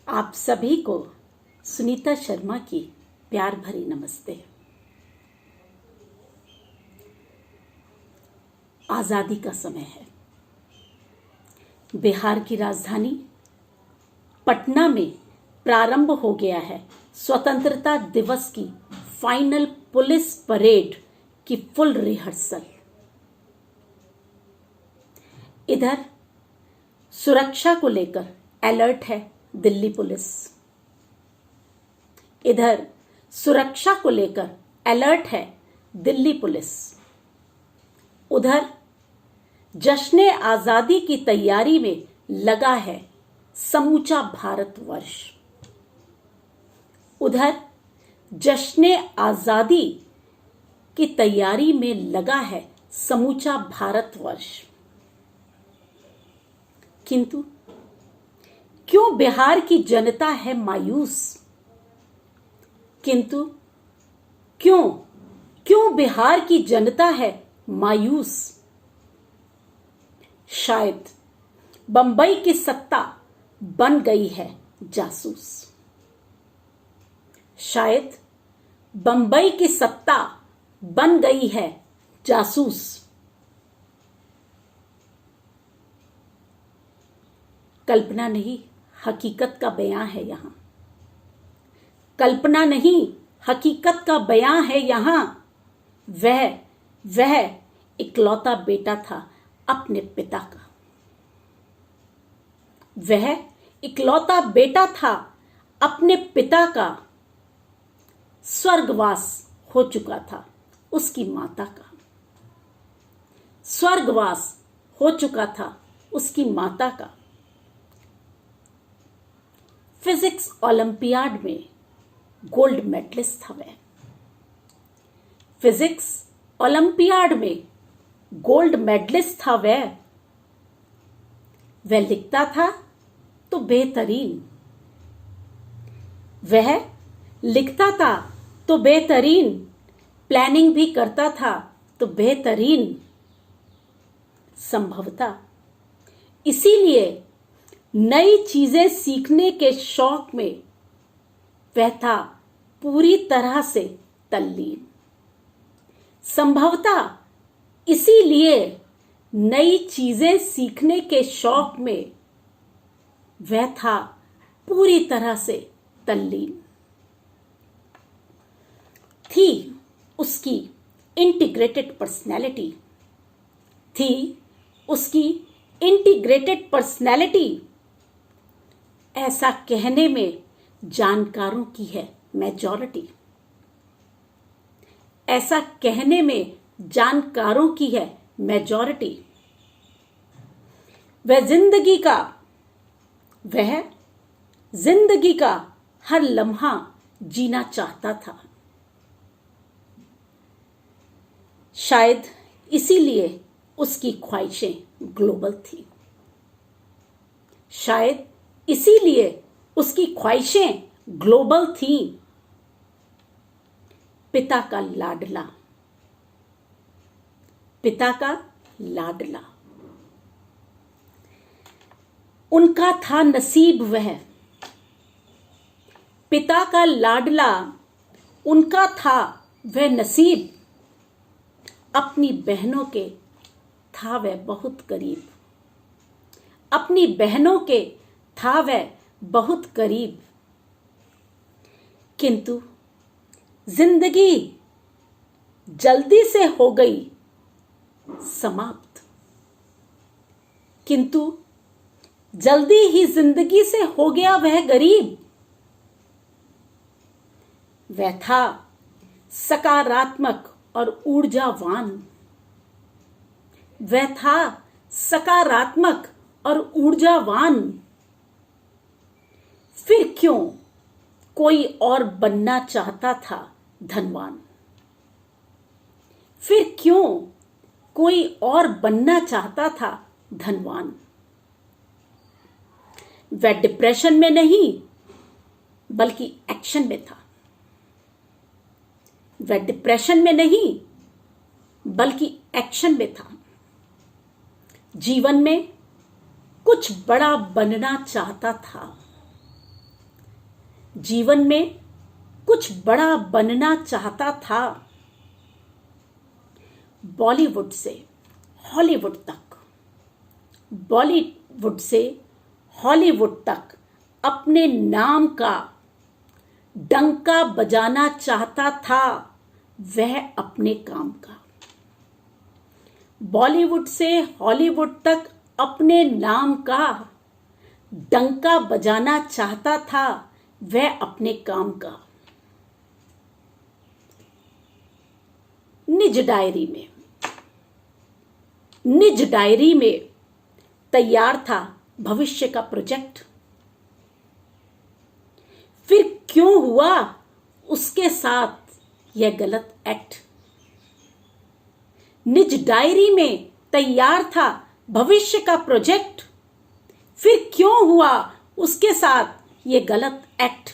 आप सभी को सुनीता शर्मा की प्यार भरी नमस्ते। आजादी का समय है। बिहार की राजधानी पटना में प्रारंभ हो गया है स्वतंत्रता दिवस की फाइनल पुलिस परेड की फुल रिहर्सल। इधर सुरक्षा को लेकर अलर्ट है दिल्ली पुलिस। इधर सुरक्षा को लेकर अलर्ट है दिल्ली पुलिस। उधर जश्न आजादी की तैयारी में लगा है समूचा भारतवर्ष। उधर जश्न आजादी की तैयारी में लगा है समूचा भारतवर्ष। किंतु क्यों बिहार की जनता है मायूस? किंतु क्यों बिहार की जनता है मायूस? शायद बंबई की सत्ता बन गई है जासूस। शायद बंबई की सत्ता बन गई है जासूस। कल्पना नहीं, हकीकत का बयां है यहां। कल्पना नहीं, हकीकत का बयां है यहां। वह इकलौता बेटा था अपने पिता का। वह इकलौता बेटा था अपने पिता का। स्वर्गवास हो चुका था उसकी माता का। स्वर्गवास हो चुका था उसकी माता का। फिजिक्स ओलंपियाड में गोल्ड मेडलिस्ट था वह। फिजिक्स ओलंपियाड में गोल्ड मेडलिस्ट था वह। वह लिखता था तो बेहतरीन। वह लिखता था तो बेहतरीन। प्लानिंग भी करता था तो बेहतरीन। संभवतः इसीलिए नई चीजें सीखने के शौक में वह था पूरी तरह से तल्लीन। संभवतः इसीलिए नई चीजें सीखने के शौक में वह था पूरी तरह से तल्लीन। थी उसकी इंटीग्रेटेड पर्सनैलिटी। थी उसकी इंटीग्रेटेड पर्सनैलिटी। ऐसा कहने में जानकारों की है मेजॉरिटी। ऐसा कहने में जानकारों की है मेजॉरिटी। वह जिंदगी का हर लम्हा जीना चाहता था। शायद इसीलिए उसकी ख्वाहिशें ग्लोबल थी। शायद इसीलिए उसकी ख्वाहिशें ग्लोबल थीं। पिता का लाडला। पिता का लाडला। उनका था नसीब वह। पिता का लाडला उनका था वह नसीब। अपनी बहनों के था वह बहुत करीब। अपनी बहनों के था वह बहुत करीब। किंतु जिंदगी जल्दी से हो गई समाप्त। किंतु जल्दी ही जिंदगी से हो गया वह गरीब। वह था सकारात्मक और ऊर्जावान। वह था सकारात्मक और ऊर्जावान। फिर क्यों कोई और बनना चाहता था धनवान? फिर क्यों कोई और बनना चाहता था धनवान? वह डिप्रेशन में नहीं बल्कि एक्शन में था। वह डिप्रेशन में नहीं बल्कि एक्शन में था। जीवन में कुछ बड़ा बनना चाहता था। जीवन में कुछ बड़ा बनना चाहता था। बॉलीवुड से हॉलीवुड तक, बॉलीवुड से हॉलीवुड तक अपने नाम का डंका बजाना चाहता था, वह अपने काम का। बॉलीवुड से हॉलीवुड तक अपने नाम का डंका बजाना चाहता था, वह अपने काम का। निज डायरी में तैयार था भविष्य का प्रोजेक्ट। फिर क्यों हुआ उसके साथ यह गलत एक्ट? निज डायरी में तैयार था भविष्य का प्रोजेक्ट, फिर क्यों हुआ उसके साथ यह गलत एक्ट?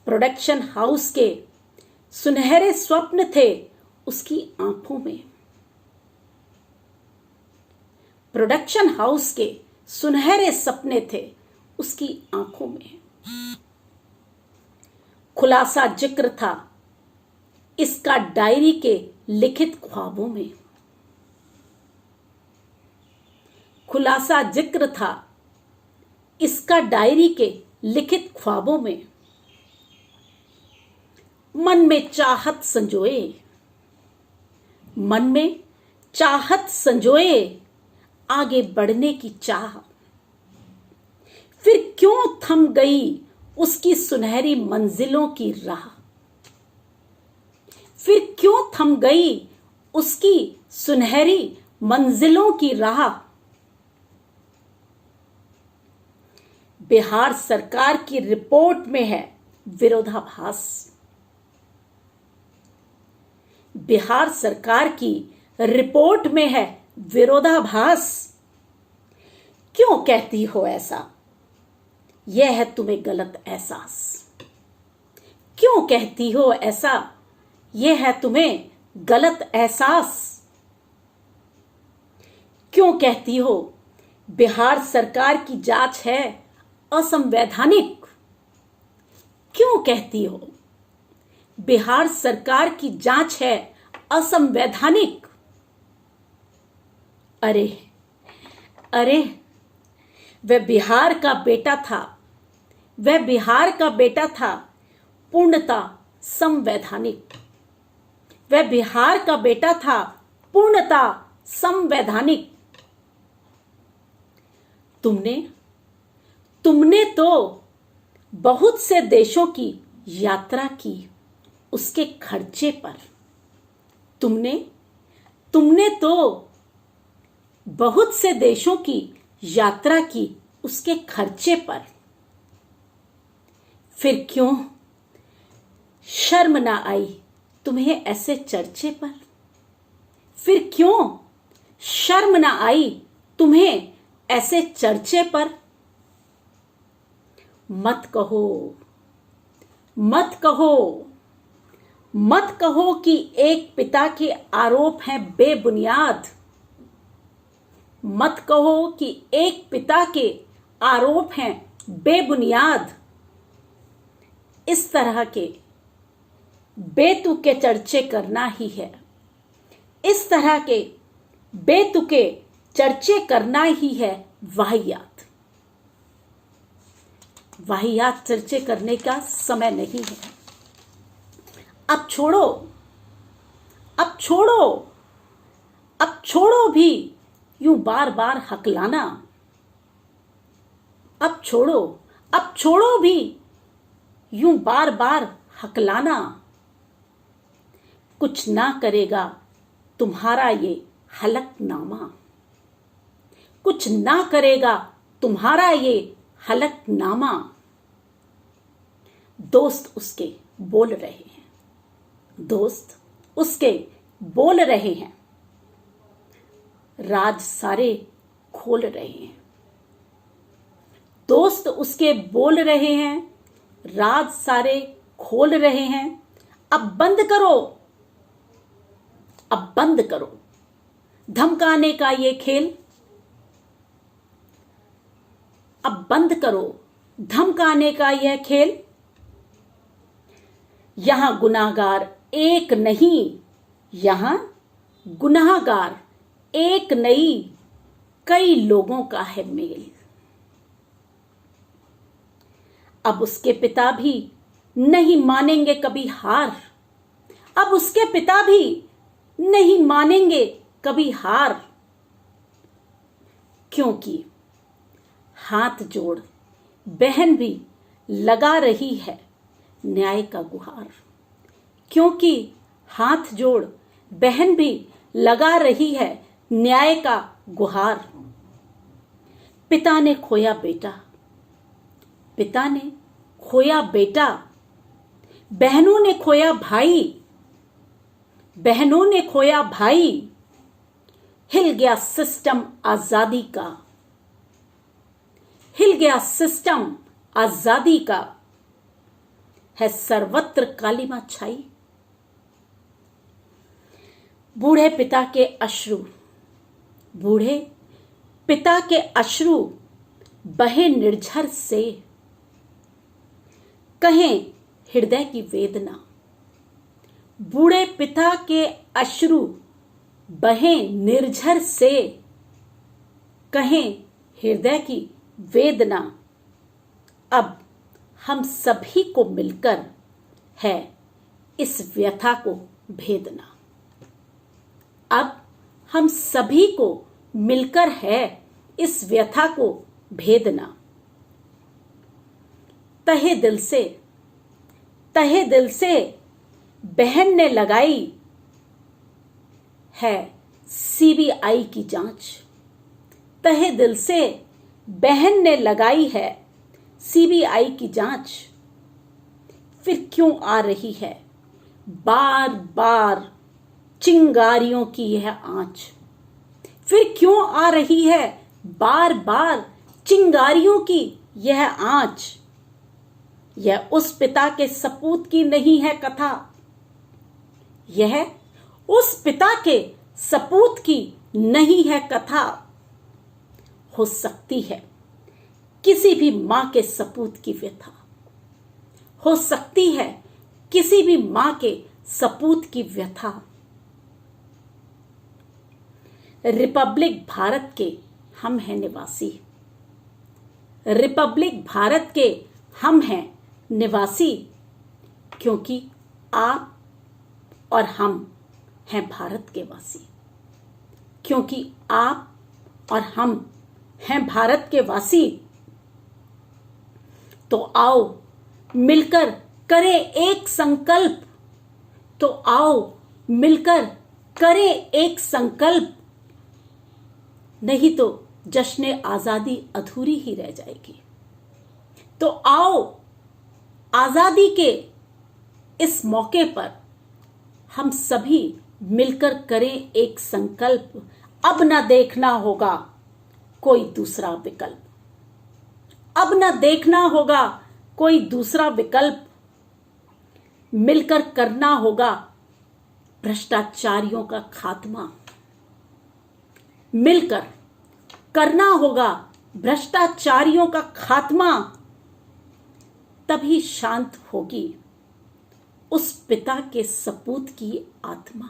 प्रोडक्शन हाउस के सुनहरे स्वप्न थे उसकी आंखों में। प्रोडक्शन हाउस के सुनहरे सपने थे उसकी आंखों में। खुलासा जिक्र था इसका डायरी के लिखित ख्वाबों में। खुलासा जिक्र था इसका डायरी के लिखित ख्वाबों में। मन में चाहत संजोए, मन में चाहत संजोए, आगे बढ़ने की चाह। फिर क्यों थम गई उसकी सुनहरी मंजिलों की राह? फिर क्यों थम गई उसकी सुनहरी मंजिलों की राह? बिहार सरकार की रिपोर्ट में है विरोधाभास। बिहार सरकार की रिपोर्ट में है विरोधाभास। क्यों कहती हो ऐसा, यह है तुम्हें गलत एहसास? क्यों कहती हो ऐसा, यह है तुम्हें गलत एहसास? क्यों कहती हो बिहार सरकार की जांच है असंवैधानिक? क्यों कहती हो बिहार सरकार की जांच है असंवैधानिक? अरे अरे, वह बिहार का बेटा था, वह बिहार का बेटा था, पूर्णता संवैधानिक। वह बिहार का बेटा था, पूर्णता संवैधानिक। तुमने तो बहुत से देशों की यात्रा की उसके खर्चे पर। तुमने तो बहुत से देशों की यात्रा की उसके खर्चे पर। फिर क्यों शर्म ना आई तुम्हें ऐसे चर्चे पर? फिर क्यों शर्म ना आई तुम्हें ऐसे चर्चे पर? मत कहो, मत कहो, मत कहो कि एक पिता के आरोप हैं बेबुनियाद। मत कहो कि एक पिता के आरोप हैं बेबुनियाद। इस तरह के बेतुके चर्चे करना ही है, इस तरह के बेतुके चर्चे करना ही है वाहियात। वाहियात चर्चे करने का समय नहीं है। अब छोड़ो, अब छोड़ो, अब छोड़ो भी यूं बार बार हकलाना। अब छोड़ो भी यूं बार बार हकलाना। कुछ ना करेगा तुम्हारा ये हलफनामा। कुछ ना करेगा तुम्हारा ये हलफनामा। दोस्त उसके बोल रहे हैं, दोस्त उसके बोल रहे हैं, राज सारे खोल रहे हैं। दोस्त उसके बोल रहे हैं, राज सारे खोल रहे हैं। अब बंद करो, अब बंद करो धमकाने का ये खेल। अब बंद करो धमकाने का यह खेल। यहां गुनाहगार एक नहीं, यहां गुनाहगार एक नहीं, कई लोगों का है मेल। अब उसके पिता भी नहीं मानेंगे कभी हार, अब उसके पिता भी नहीं मानेंगे कभी हार, क्योंकि हाथ जोड़ बहन भी लगा रही है न्याय का गुहार, क्योंकि हाथ जोड़ बहन भी लगा रही है न्याय का गुहार। पिता ने खोया बेटा, पिता ने खोया बेटा, बहनों ने खोया भाई, बहनों ने खोया भाई, हिल गया सिस्टम आजादी का, हिल गया सिस्टम आजादी का, है सर्वत्र कालिमा छाई। बूढ़े पिता के अश्रु, बूढ़े पिता के अश्रु बहे निर्झर से, कहें हृदय की वेदना। बूढ़े पिता के अश्रु बहे निर्झर से, कहें हृदय की वेदना। अब हम सभी को मिलकर है इस व्यथा को भेदना, अब हम सभी को मिलकर है इस व्यथा को भेदना। तहे दिल से, तहे दिल से बहन ने लगाई है सीबीआई की जांच, तहे दिल से बहन ने लगाई है सीबीआई की जांच। फिर क्यों आ रही है बार बार चिंगारियों की यह आंच, फिर क्यों आ रही है बार बार चिंगारियों की यह आंच। यह उस पिता के सपूत की नहीं है कथा, यह उस पिता के सपूत की नहीं है कथा। हो सकती है किसी भी मां के सपूत की व्यथा, हो सकती है किसी भी मां के सपूत की व्यथा। रिपब्लिक भारत के हम हैं निवासी, रिपब्लिक भारत के हम हैं निवासी, क्योंकि आप और हम हैं भारत के वासी, क्योंकि आप और हम हैं भारत के वासी। तो आओ मिलकर करें एक संकल्प, तो आओ मिलकर करें एक संकल्प, नहीं तो जश्न आजादी अधूरी ही रह जाएगी। तो आओ आजादी के इस मौके पर हम सभी मिलकर करें एक संकल्प। अब ना देखना होगा कोई दूसरा विकल्प, अब ना देखना होगा कोई दूसरा विकल्प। मिलकर करना होगा भ्रष्टाचारियों का खात्मा, मिलकर करना होगा भ्रष्टाचारियों का खात्मा। तभी शांत होगी उस पिता के सपूत की आत्मा,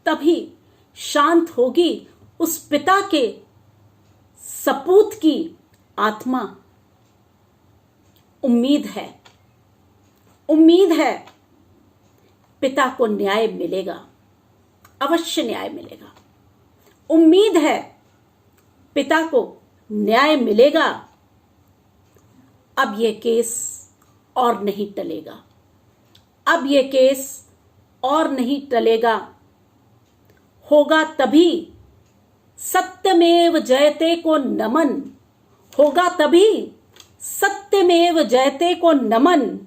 तभी शांत होगी उस पिता के सपूत की आत्मा। उम्मीद है, उम्मीद है पिता को न्याय मिलेगा, अवश्य न्याय मिलेगा। उम्मीद है पिता को न्याय मिलेगा। अब यह केस और नहीं टलेगा, अब यह केस और नहीं टलेगा। होगा तभी सत्यमेव जयते को नमन, होगा तभी सत्यमेव जयते को नमन,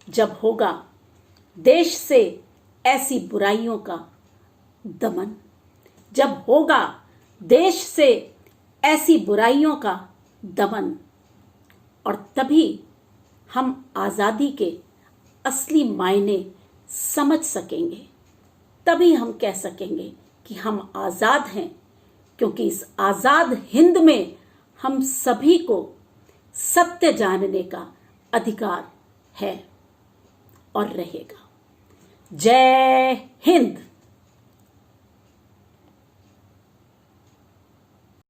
जब होगा देश से ऐसी बुराइयों का दमन, जब होगा देश से ऐसी बुराइयों का दमन। और तभी हम आजादी के असली मायने समझ सकेंगे, तभी हम कह सकेंगे कि हम आजाद हैं, क्योंकि इस आजाद हिंद में हम सभी को सत्य जानने का अधिकार है और रहेगा। जय हिंद।